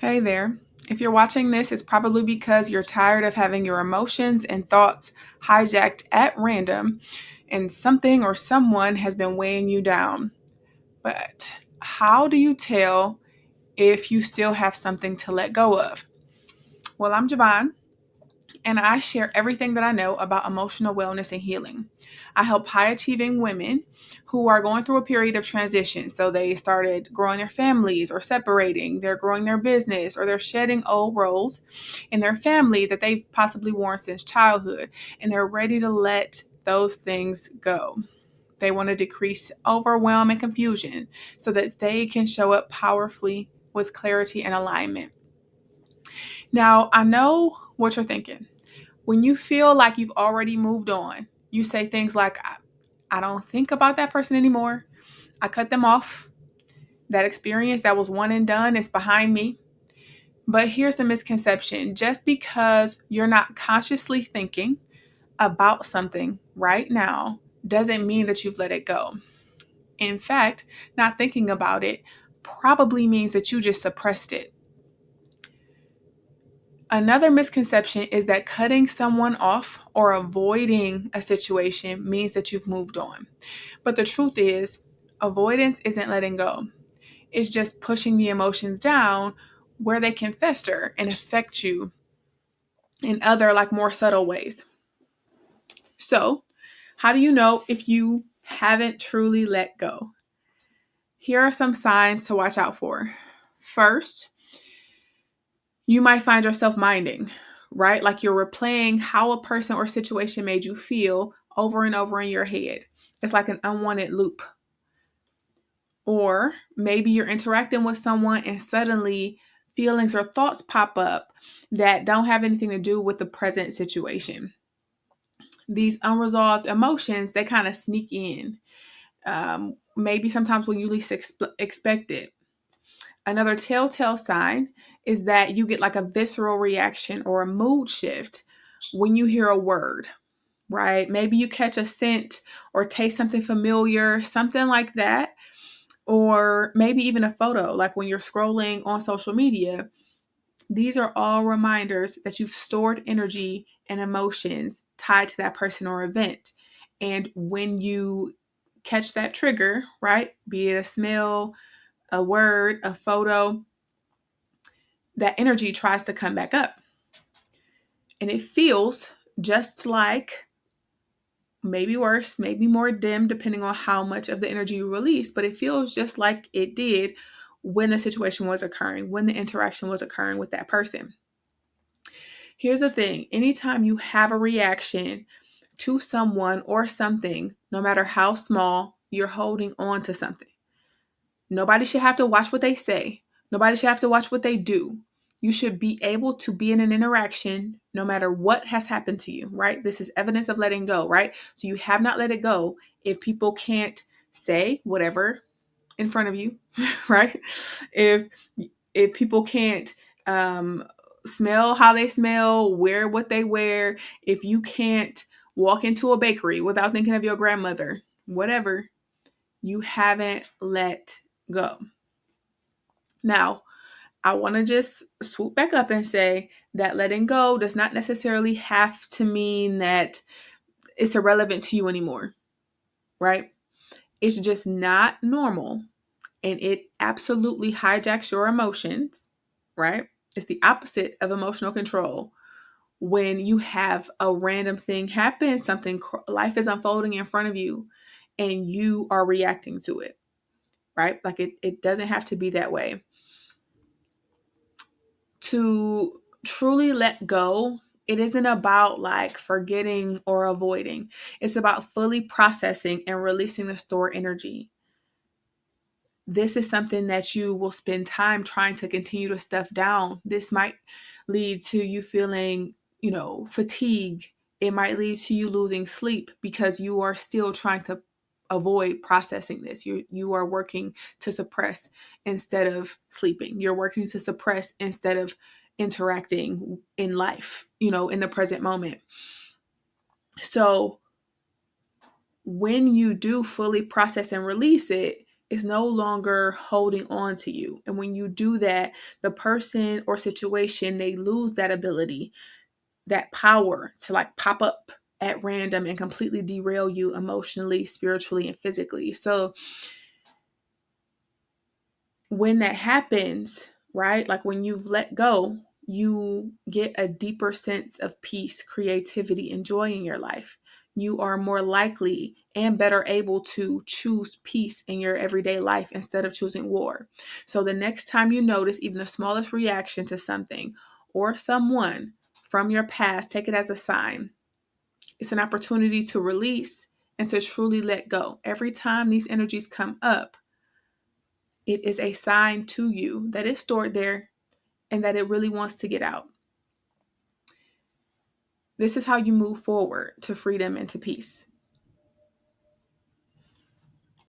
Hey there. If you're watching this, it's probably because you're tired of having your emotions and thoughts hijacked at random and something or someone has been weighing you down. But how do you tell if you still have something to let go of? Well, I'm Javonne, and I share everything that I know about emotional wellness and healing. I help high achieving women who are going through a period of transition. So they started growing their families or separating, they're growing their business, or they're shedding old roles in their family that they've possibly worn since childhood, and they're ready to let those things go. They want to decrease overwhelm and confusion so that they can show up powerfully with clarity and alignment. Now, I know what you're thinking. When you feel like you've already moved on, you say things like, I don't think about that person anymore. I cut them off. That experience that was one and done is behind me. But here's the misconception. Just because you're not consciously thinking about something right now doesn't mean that you've let it go. In fact, not thinking about it probably means that you just suppressed it. Another misconception is that cutting someone off or avoiding a situation means that you've moved on. But the truth is, avoidance isn't letting go. It's just pushing the emotions down where they can fester and affect you in other, more subtle ways. So, how do you know if you haven't truly let go? Here are some signs to watch out for. First, you might find yourself minding, right? Like you're replaying how a person or situation made you feel over and over in your head. It's like an unwanted loop. Or maybe you're interacting with someone and suddenly feelings or thoughts pop up that don't have anything to do with the present situation. These unresolved emotions, they kind of sneak in. Maybe sometimes when you least expect it. Another telltale sign is that you get like a visceral reaction or a mood shift when you hear a word, right? Maybe you catch a scent or taste something familiar, something like that. Or maybe even a photo, like when you're scrolling on social media. These are all reminders that you've stored energy and emotions tied to that person or event. And when you catch that trigger, right, be it a smell, a word, a photo, that energy tries to come back up. And it feels just like, maybe worse, maybe more dim, depending on how much of the energy you release, but it feels just like it did when the situation was occurring, when the interaction was occurring with that person. Here's the thing. Anytime you have a reaction to someone or something, no matter how small, you're holding on to something. Nobody should have to watch what they say. Nobody should have to watch what they do. You should be able to be in an interaction no matter what has happened to you, right? This is evidence of letting go, right? So you have not let it go if people can't say whatever in front of you, right? If people can't smell how they smell, wear what they wear, if you can't walk into a bakery without thinking of your grandmother, whatever, you haven't let go. Now, I want to just swoop back up and say that letting go does not necessarily have to mean that it's irrelevant to you anymore, right? It's just not normal, and it absolutely hijacks your emotions, right? It's the opposite of emotional control. When you have a random thing happen, life is unfolding in front of you, and you are reacting to it, right? Like it doesn't have to be that way. To truly let go, it isn't about like forgetting or avoiding. It's about fully processing and releasing the stored energy. This is something that you will spend time trying to continue to stuff down. This might lead to you feeling, fatigue. It might lead to you losing sleep because you are still trying to avoid processing this. You are working to suppress instead of sleeping. You're working to suppress instead of interacting in life, in the present moment. So when you do fully process and release it, is no longer holding on to you. And when you do that, the person or situation, they lose that ability, that power to like pop up at random and completely derail you emotionally, spiritually, and physically. So when that happens, right, like when you've let go, you get a deeper sense of peace, creativity, and joy in your life. You are more likely and better able to choose peace in your everyday life instead of choosing war. So the next time you notice even the smallest reaction to something or someone from your past, take it as a sign. It's an opportunity to release and to truly let go. Every time these energies come up, it is a sign to you that it's stored there and that it really wants to get out. This is how you move forward to freedom and to peace.